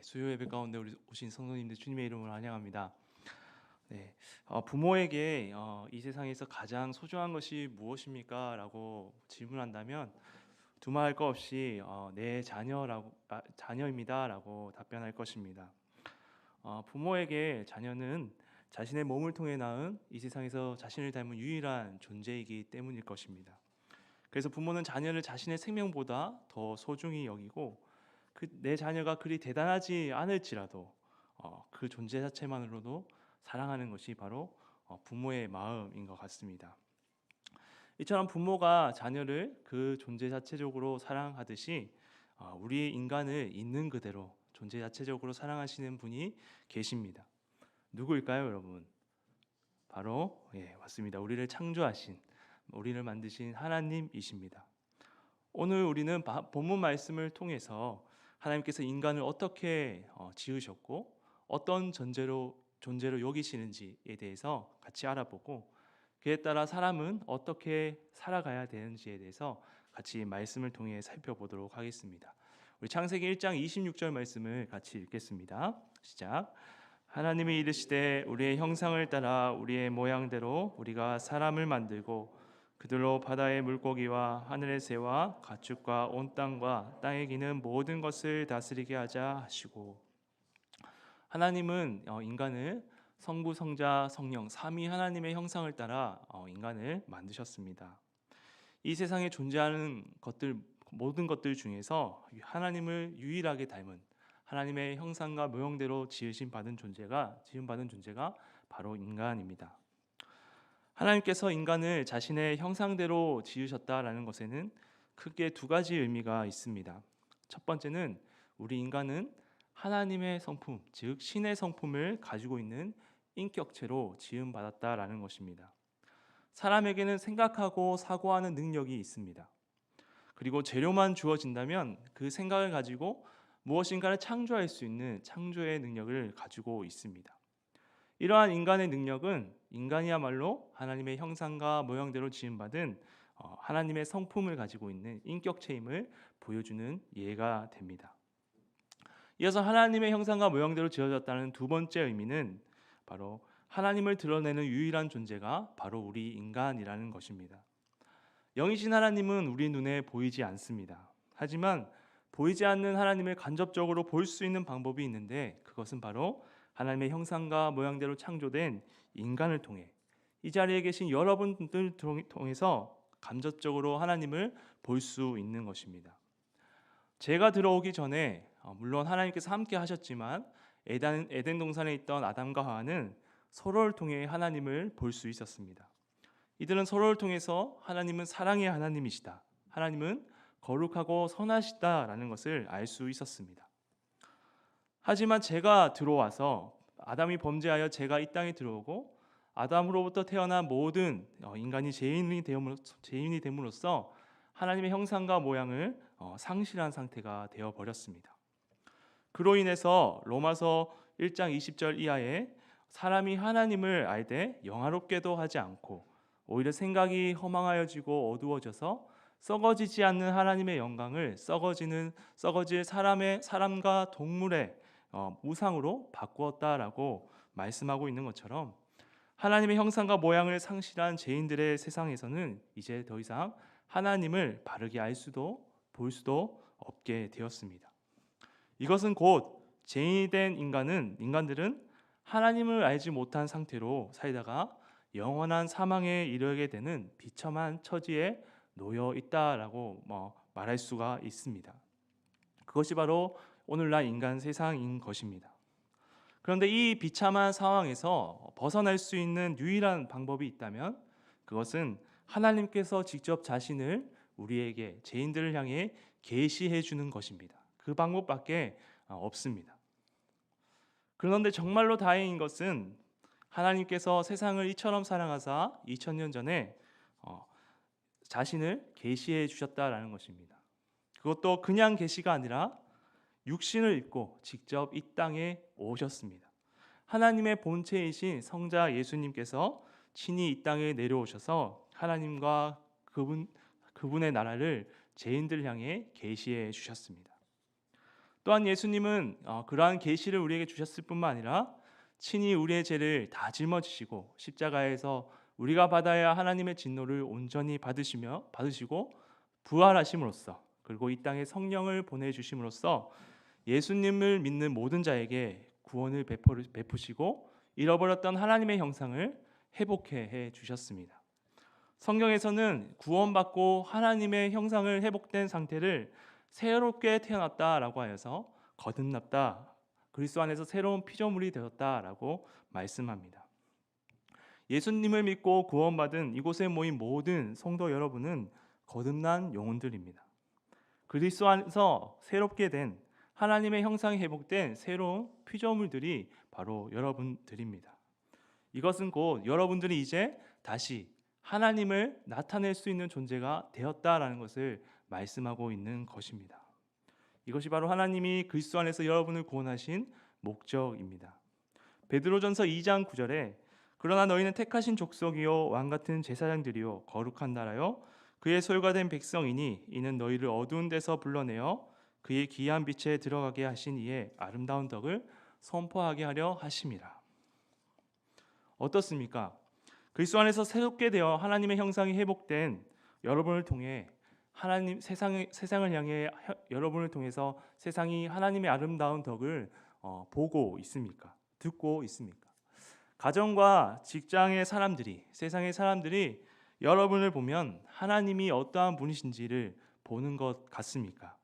수요 예배 가운데 우리 오신 성도님들 주님의 이름으로 환영합니다. 네, 부모에게 이 세상에서 가장 소중한 것이 무엇입니까? 라고 질문한다면 두말할 것 없이 내 자녀입니다 라고 답변할 것입니다. 부모에게 자녀는 자신의 몸을 통해 낳은 이 세상에서 자신을 닮은 유일한 존재이기 때문일 것입니다. 그래서 부모는 자녀를 자신의 생명보다 더 소중히 여기고 내 자녀가 그리 대단하지 않을지라도 그 존재 자체만으로도 사랑하는 것이 바로 부모의 마음인 것 같습니다. 이처럼 부모가 자녀를 그 존재 자체적으로 사랑하듯이 우리 인간을 있는 그대로 존재 자체적으로 사랑하시는 분이 계십니다. 누구일까요, 여러분? 바로 맞습니다. 우리를 창조하신, 우리를 만드신 하나님이십니다. 오늘 우리는 본문 말씀을 통해서 하나님께서 인간을 어떻게 지으셨고 어떤 존재로 여기시는지에 대해서 같이 알아보고 그에 따라 사람은 어떻게 살아가야 되는지에 대해서 같이 말씀을 통해 살펴보도록 하겠습니다. 우리 창세기 1장 26절 말씀을 같이 읽겠습니다. 시작. 하나님이 이르시되 우리의 형상을 따라 우리의 모양대로 우리가 사람을 만들고 그들로 바다의 물고기와 하늘의 새와 가축과 온 땅과 땅에 기는 모든 것을 다스리게 하자 하시고, 하나님은 인간을 성부, 성자, 성령 삼위 하나님의 형상을 따라 인간을 만드셨습니다. 이 세상에 존재하는 모든 것들 중에서 하나님을 유일하게 닮은 하나님의 형상과 모형대로 지으신 존재가 바로 인간입니다. 하나님께서 인간을 자신의 형상대로 지으셨다라는 것에는 크게 두 가지 의미가 있습니다. 첫 번째는 우리 인간은 하나님의 성품, 즉 신의 성품을 가지고 있는 인격체로 지음받았다라는 것입니다. 사람에게는 생각하고 사고하는 능력이 있습니다. 그리고 재료만 주어진다면 그 생각을 가지고 무엇인가를 창조할 수 있는 창조의 능력을 가지고 있습니다. 이러한 인간의 능력은 인간이야말로 하나님의 형상과 모형대로 지음받은 하나님의 성품을 가지고 있는 인격체임을 보여주는 예가 됩니다. 이어서 하나님의 형상과 모형대로 지어졌다는 두 번째 의미는 바로 하나님을 드러내는 유일한 존재가 바로 우리 인간이라는 것입니다. 영이신 하나님은 우리 눈에 보이지 않습니다. 하지만 보이지 않는 하나님을 간접적으로 볼 수 있는 방법이 있는데 그것은 바로 하나님의 형상과 모양대로 창조된 인간을 통해 이 자리에 계신 여러분들 통해서 간접적으로 하나님을 볼 수 있는 것입니다. 제가 들어오기 전에 물론 하나님께서 함께 하셨지만 에덴 동산에 있던 아담과 하와는 서로를 통해 하나님을 볼 수 있었습니다. 이들은 서로를 통해서 하나님은 사랑의 하나님이시다, 하나님은 거룩하고 선하시다라는 것을 알 수 있었습니다. 하지만 제가 들어와서 아담이 범죄하여 제가 이 땅에 들어오고 아담으로부터 태어난 모든 인간이 죄인이 됨으로써 하나님의 형상과 모양을 상실한 상태가 되어 버렸습니다. 그로 인해서 로마서 1장 20절 이하에 사람이 하나님을 알되 영화롭게도 하지 않고 오히려 생각이 허망하여지고 어두워져서 썩어지지 않는 하나님의 영광을 썩어질 사람과 동물의 우상으로 바꾸었다라고 말씀하고 있는 것처럼 하나님의 형상과 모양을 상실한 죄인들의 세상에서는 이제 더 이상 하나님을 바르게 알 수도 볼 수도 없게 되었습니다. 이것은 곧 죄인이 된 인간들은 하나님을 알지 못한 상태로 살다가 영원한 사망에 이르게 되는 비참한 처지에 놓여 있다라고 말할 수가 있습니다. 그것이 바로 오늘날 인간 세상인 것입니다. 그런데 이 비참한 상황에서 벗어날 수 있는 유일한 방법이 있다면 그것은 하나님께서 직접 자신을 우리에게 죄인들을 향해 계시해 주는 것입니다. 그 방법밖에 없습니다. 그런데 정말로 다행인 것은 하나님께서 세상을 이처럼 사랑하사 2000년 전에 자신을 계시해 주셨다라는 것입니다. 그것도 그냥 계시가 아니라 육신을 입고 직접 이 땅에 오셨습니다. 하나님의 본체이신 성자 예수님께서 친히 이 땅에 내려오셔서 하나님과 그분의 나라를 죄인들 향해 계시해 주셨습니다. 또한 예수님은 그러한 계시를 우리에게 주셨을 뿐만 아니라 친히 우리의 죄를 다 짊어지시고 십자가에서 우리가 받아야 하나님의 진노를 온전히 받으시고 부활하심으로써, 그리고 이 땅에 성령을 보내주심으로써 예수님을 믿는 모든 자에게 구원을 베푸시고 잃어버렸던 하나님의 형상을 회복해 주셨습니다. 성경에서는 구원받고 하나님의 형상을 회복된 상태를 새롭게 태어났다라고 하여서 거듭났다, 그리스도 안에서 새로운 피조물이 되었다라고 말씀합니다. 예수님을 믿고 구원받은 이곳에 모인 모든 성도 여러분은 거듭난 영혼들입니다. 그리스도 안에서 새롭게 된 하나님의 형상이 회복된 새로운 피조물들이 바로 여러분들입니다. 이것은 곧 여러분들이 이제 다시 하나님을 나타낼 수 있는 존재가 되었다라는 것을 말씀하고 있는 것입니다. 이것이 바로 하나님이 그리스도 안에서 여러분을 구원하신 목적입니다. 베드로전서 2장 9절에 그러나 너희는 택하신 족속이요 왕같은 제사장들이요 거룩한 나라요 그의 소유가 된 백성이니 이는 너희를 어두운 데서 불러내어 그의 귀한 빛에 들어가게 하신 이의 아름다운 덕을 선포하게 하려 하심이라. 어떻습니까? 그리스도 안에서 새롭게 되어 하나님의 형상이 회복된 여러분을 통해 세상을 향해 여러분을 통해서 세상이 하나님의 아름다운 덕을 보고 있습니까? 듣고 있습니까? 가정과 직장의 사람들이, 세상의 사람들이 여러분을 보면 하나님이 어떠한 분이신지를 보는 것 같습니까?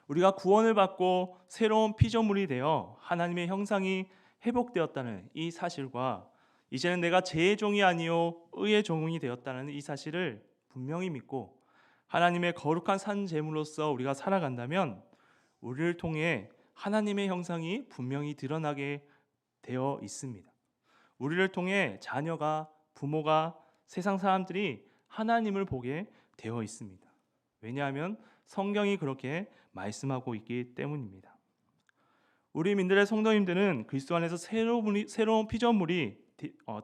우리가 구원을 받고 새로운 피조물이 되어 하나님의 형상이 회복되었다는 이 사실과 이제는 내가 죄의 종이 아니요 의의 종이 되었다는 이 사실을 분명히 믿고 하나님의 거룩한 산 제물로서 우리가 살아간다면 우리를 통해 하나님의 형상이 분명히 드러나게 되어 있습니다. 우리를 통해 자녀가, 부모가, 세상 사람들이 하나님을 보게 되어 있습니다. 왜냐하면 성경이 그렇게 말씀하고 있기 때문입니다. 우리 민들의 성도님들은 그리스도 안에서 새로운 피조물이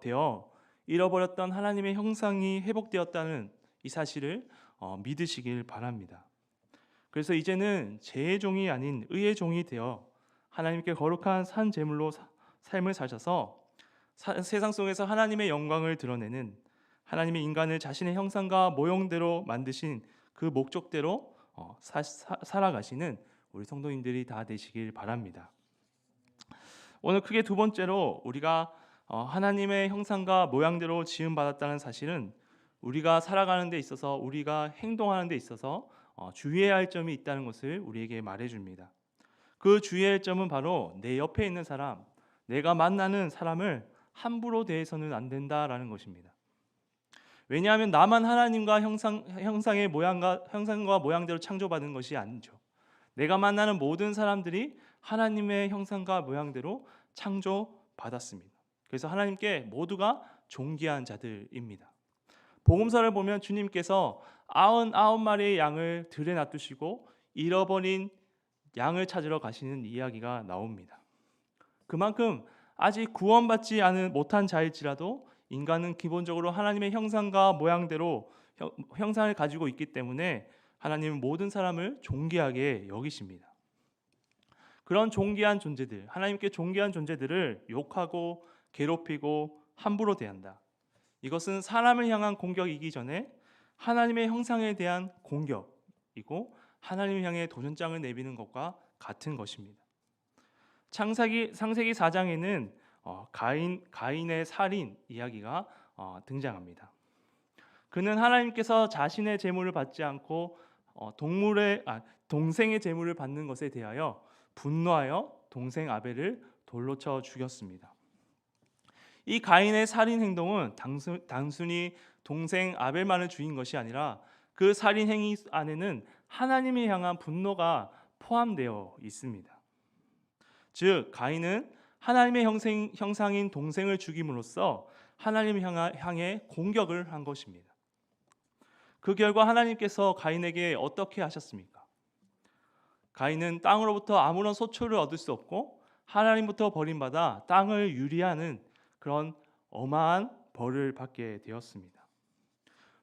되어 잃어버렸던 하나님의 형상이 회복되었다는 이 사실을 믿으시길 바랍니다. 그래서 이제는 죄의 종이 아닌 의의 종이 되어 하나님께 거룩한 산 제물로 삶을 사셔서 세상 속에서 하나님의 영광을 드러내는, 하나님의 인간을 자신의 형상과 모형대로 만드신 그 목적대로 살아가시는 우리 성도님들이 다 되시길 바랍니다. 오늘 크게 두 번째로 우리가 하나님의 형상과 모양대로 지음받았다는 사실은 우리가 살아가는 데 있어서, 우리가 행동하는 데 있어서 주의해야 할 점이 있다는 것을 우리에게 말해줍니다. 그 주의해야 할 점은 바로 내 옆에 있는 사람, 내가 만나는 사람을 함부로 대해서는 안 된다라는 것입니다. 왜냐하면 나만 하나님과 형상과 모양대로 창조받은 것이 아니죠. 내가 만나는 모든 사람들이 하나님의 형상과 모양대로 창조받았습니다. 그래서 하나님께 모두가 존귀한 자들입니다. 복음서를 보면 주님께서 99마리의 양을 들에 놔두시고 잃어버린 양을 찾으러 가시는 이야기가 나옵니다. 그만큼 아직 구원받지 못한 자일지라도 인간은 기본적으로 하나님의 형상과 모양대로 형상을 가지고 있기 때문에 하나님은 모든 사람을 존귀하게 여기십니다. 그런 존귀한 존재들, 하나님께 존귀한 존재들을 욕하고 괴롭히고 함부로 대한다. 이것은 사람을 향한 공격이기 전에 하나님의 형상에 대한 공격이고 하나님을 향해 도전장을 내미는 것과 같은 것입니다. 창세기 4장에는 가인의 살인 이야기가 등장합니다. 그는 하나님께서 자신의 재물을 받지 않고 동생의 재물을 받는 것에 대하여 분노하여 동생 아벨을 돌로 쳐 죽였습니다. 이 가인의 살인 행동은 단순히 동생 아벨만을 죽인 것이 아니라 그 살인 행위 안에는 하나님을 향한 분노가 포함되어 있습니다. 즉 가인은 하나님의 형상인 동생을 죽임으로써 하나님을 향해 공격을 한 것입니다. 그 결과 하나님께서 가인에게 어떻게 하셨습니까? 가인은 땅으로부터 아무런 소초를 얻을 수 없고 하나님부터 버림받아 땅을 유리하는 그런 어마한 벌을 받게 되었습니다.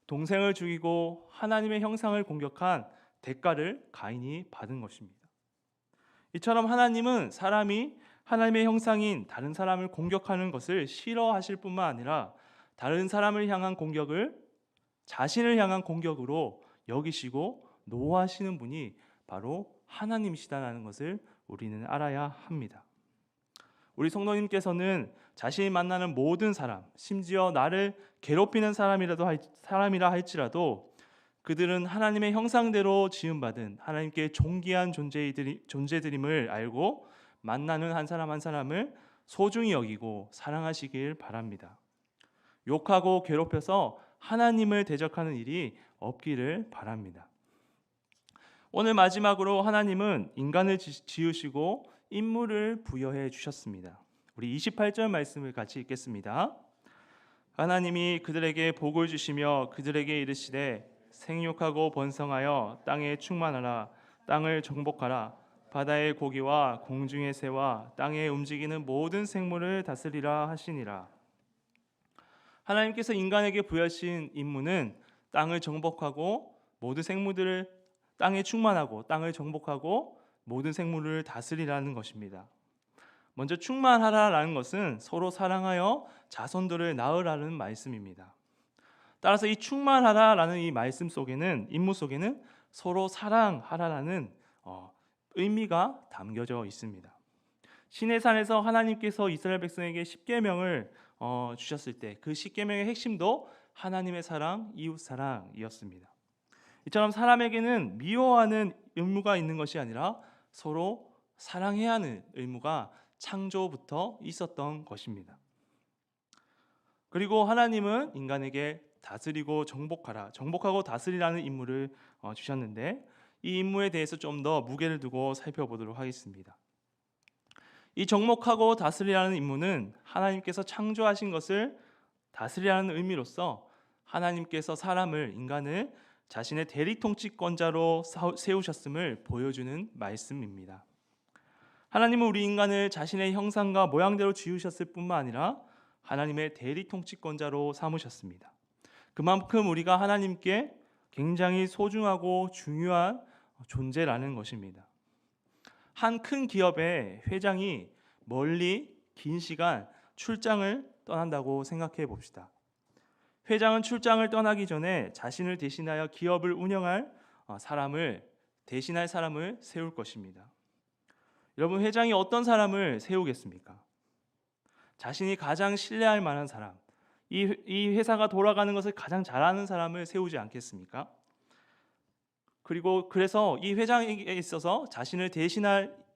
동생을 죽이고 하나님의 형상을 공격한 대가를 가인이 받은 것입니다. 이처럼 하나님은 사람이 하나님의 형상인 다른 사람을 공격하는 것을 싫어하실 뿐만 아니라 다른 사람을 향한 공격을 자신을 향한 공격으로 여기시고 노하시는 분이 바로 하나님이시다는 것을 우리는 알아야 합니다. 우리 성도님께서는 자신이 만나는 모든 사람, 심지어 나를 괴롭히는 사람이라 할지라도 그들은 하나님의 형상대로 지음받은 하나님께 존귀한 존재들임을 알고 만나는 한 사람 한 사람을 소중히 여기고 사랑하시길 바랍니다. 욕하고 괴롭혀서 하나님을 대적하는 일이 없기를 바랍니다. 오늘 마지막으로 하나님은 인간을 지으시고 임무를 부여해 주셨습니다. 우리 28절 말씀을 같이 읽겠습니다. 하나님이 그들에게 복을 주시며 그들에게 이르시되 생육하고 번성하여 땅에 충만하라. 땅을 정복하라. 바다의 고기와 공중의 새와 땅에 움직이는 모든 생물을 다스리라 하시니라. 하나님께서 인간에게 부여하신 임무는 땅을 정복하고 모든 생물들을 땅에 충만하고 땅을 정복하고 모든 생물을 다스리라는 것입니다. 먼저 충만하라라는 것은 서로 사랑하여 자손들을 낳으라는 말씀입니다. 따라서 이 충만하라라는 이 말씀 속에는 임무 속에는 서로 사랑하라라는 의미가 담겨져 있습니다. 시내산에서 하나님께서 이스라엘 백성에게 십계명을 주셨을 때 그 십계명의 핵심도 하나님의 사랑, 이웃 사랑이었습니다. 이처럼 사람에게는 미워하는 의무가 있는 것이 아니라 서로 사랑해야 하는 의무가 창조부터 있었던 것입니다. 그리고 하나님은 인간에게 다스리고 정복하고 다스리라는 임무를 주셨는데 이 임무에 대해서 좀 더 무게를 두고 살펴보도록 하겠습니다. 이 정복하고 다스리라는 임무는 하나님께서 창조하신 것을 다스리라는 의미로서 하나님께서 인간을 자신의 대리 통치권자로 세우셨음을 보여주는 말씀입니다. 하나님은 우리 인간을 자신의 형상과 모양대로 지으셨을 뿐만 아니라 하나님의 대리 통치권자로 삼으셨습니다. 그만큼 우리가 하나님께 굉장히 소중하고 중요한 존재라는 것입니다. 한 큰 기업의 회장이 멀리 긴 시간 출장을 떠난다고 생각해 봅시다. 회장은 출장을 떠나기 전에 자신을 대신하여 기업을 운영할 대신할 사람을 세울 것입니다. 여러분, 회장이 어떤 사람을 세우겠습니까? 자신이 가장 신뢰할 만한 사람, 이 회사가 돌아가는 것을 가장 잘하는 사람을 세우지 않겠습니까? 그래서 이 회장에게 있어서 자신의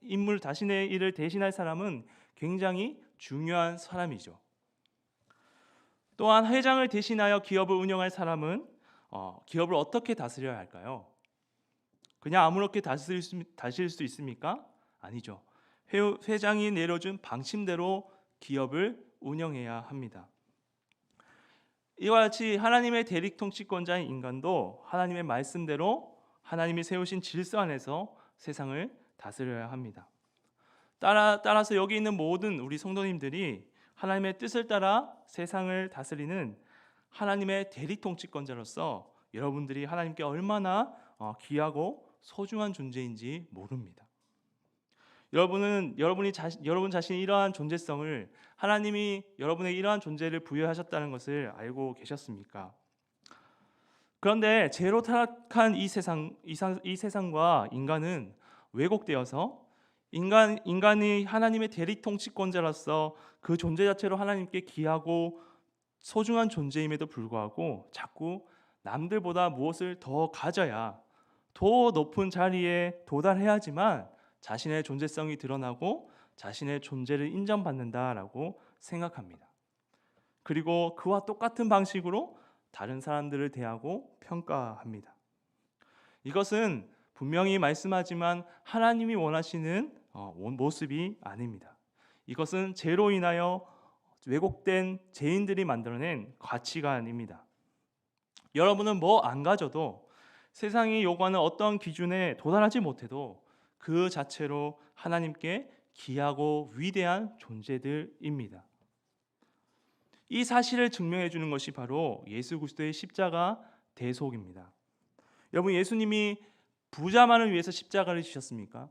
일을 대신할 사람은 굉장히 중요한 사람이죠. 또한 회장을 대신하여 기업을 운영할 사람은 기업을 어떻게 다스려야 할까요? 그냥 아무렇게 다스릴 수 있습니까? 아니죠. 회장이 내려준 방침대로 기업을 운영해야 합니다. 이와 같이 하나님의 대리 통치권자인 인간도 하나님의 말씀대로 하나님이 세우신 질서 안에서 세상을 다스려야 합니다. 따라서 여기 있는 모든 우리 성도님들이 하나님의 뜻을 따라 세상을 다스리는 하나님의 대리 통치권자로서 여러분들이 하나님께 얼마나 귀하고 소중한 존재인지 모릅니다. 여러분 자신이 이러한 존재성을 하나님이 여러분에게 이러한 존재를 부여하셨다는 것을 알고 계셨습니까? 그런데 죄로 타락한 이 세상과 인간은 왜곡되어서 인간이 하나님의 대리 통치권자로서 그 존재 자체로 하나님께 귀하고 소중한 존재임에도 불구하고 자꾸 남들보다 무엇을 더 가져야 더 높은 자리에 도달해야지만 자신의 존재성이 드러나고 자신의 존재를 인정받는다라고 생각합니다. 그리고 그와 똑같은 방식으로 다른 사람들을 대하고 평가합니다. 이것은 분명히 말씀하지만 하나님이 원하시는 모습이 아닙니다. 이것은 죄로 인하여 왜곡된 죄인들이 만들어낸 가치관입니다. 여러분은 뭐 안 가져도 세상이 요구하는 어떤 기준에 도달하지 못해도 그 자체로 하나님께 귀하고 위대한 존재들입니다. 이 사실을 증명해 주는 것이 바로 예수 그리스도의 십자가 대속입니다. 여러분, 예수님이 부자만을 위해서 십자가를 지셨습니까?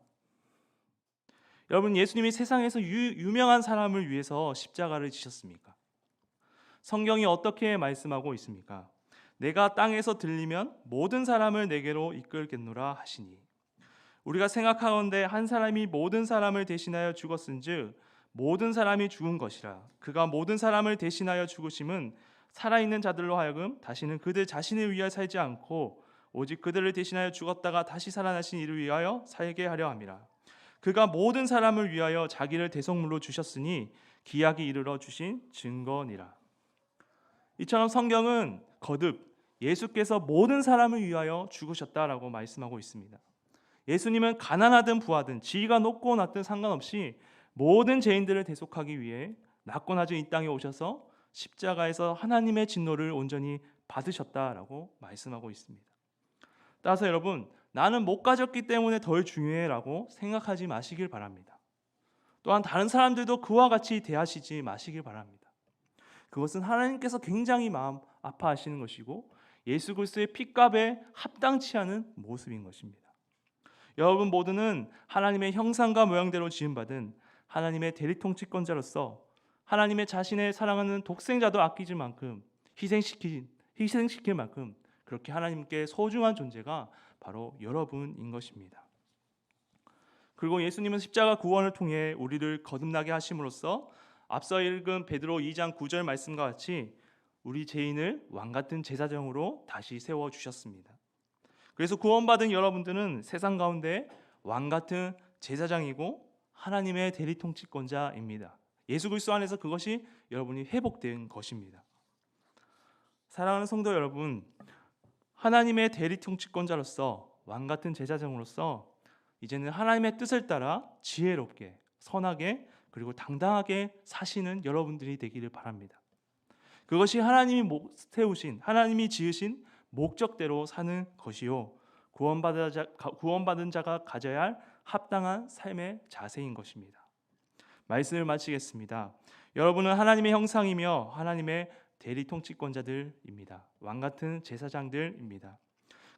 여러분, 예수님이 세상에서 유명한 사람을 위해서 십자가를 지셨습니까? 성경이 어떻게 말씀하고 있습니까? 내가 땅에서 들리면 모든 사람을 내게로 이끌겠노라 하시니. 우리가 생각하건대 한 사람이 모든 사람을 대신하여 죽었은즉 모든 사람이 죽은 것이라. 그가 모든 사람을 대신하여 죽으심은 살아있는 자들로 하여금 다시는 그들 자신을 위하여 살지 않고 오직 그들을 대신하여 죽었다가 다시 살아나신 이를 위하여 살게 하려 함이라. 그가 모든 사람을 위하여 자기를 대속물로 주셨으니 기약이 이르러 주신 증거니라. 이처럼 성경은 거듭 예수께서 모든 사람을 위하여 죽으셨다라고 말씀하고 있습니다. 예수님은 가난하든 부하든 지위가 높고 낮든 상관없이 모든 죄인들을 대속하기 위해 낮고 낮은 이 땅에 오셔서 십자가에서 하나님의 진노를 온전히 받으셨다라고 말씀하고 있습니다. 따라서 여러분, 나는 못 가졌기 때문에 덜 중요해라고 생각하지 마시길 바랍니다. 또한 다른 사람들도 그와 같이 대하시지 마시길 바랍니다. 그것은 하나님께서 굉장히 마음 아파하시는 것이고 예수 그리스도의 핏값에 합당치 않은 모습인 것입니다. 여러분 모두는 하나님의 형상과 모양대로 지음받은 하나님의 대리통치권자로서 하나님의 자신의 사랑하는 독생자도 아끼질 만큼 희생시킬 만큼 그렇게 하나님께 소중한 존재가 바로 여러분인 것입니다. 그리고 예수님은 십자가 구원을 통해 우리를 거듭나게 하심으로써 앞서 읽은 베드로 2장 9절 말씀과 같이 우리 죄인을 왕같은 제사장으로 다시 세워주셨습니다. 그래서 구원받은 여러분들은 세상 가운데 왕같은 제사장이고 하나님의 대리통치권자입니다. 예수 그리스도 안에서 그것이 여러분이 회복된 것입니다. 사랑하는 성도 여러분, 하나님의 대리통치권자로서 왕같은 제사장으로서 이제는 하나님의 뜻을 따라 지혜롭게, 선하게, 그리고 당당하게 사시는 여러분들이 되기를 바랍니다. 그것이 하나님이 지으신 목적대로 사는 것이요 구원받은 자가 가져야 할 합당한 삶의 자세인 것입니다. 말씀을 마치겠습니다. 여러분은 하나님의 형상이며 하나님의 대리통치권자들입니다. 왕같은 제사장들입니다.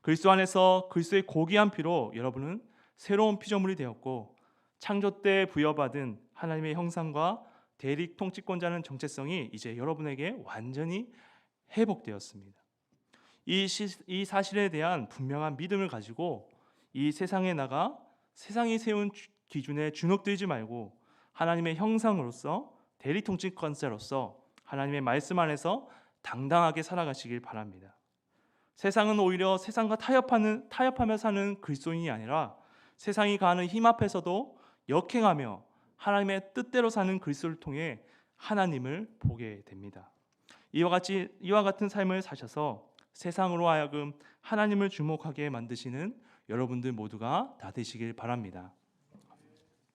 그리스도 안에서 그리스도의 고귀한 피로 여러분은 새로운 피조물이 되었고 창조 때 부여받은 하나님의 형상과 대리통치권자는 정체성이 이제 여러분에게 완전히 회복되었습니다. 이 사실에 대한 분명한 믿음을 가지고 이 세상에 나가 세상이 세운 기준에 주눅들지 말고 하나님의 형상으로서 대리통치권자로서 하나님의 말씀 안에서 당당하게 살아가시길 바랍니다. 세상은 오히려 세상과 타협하며 사는 그리스도인이 아니라 세상이 가하는 힘 앞에서도 역행하며 하나님의 뜻대로 사는 그리스도를 통해 하나님을 보게 됩니다. 이와 같은 삶을 사셔서 세상으로 하여금 하나님을 주목하게 만드시는 여러분들 모두가 다 되시길 바랍니다.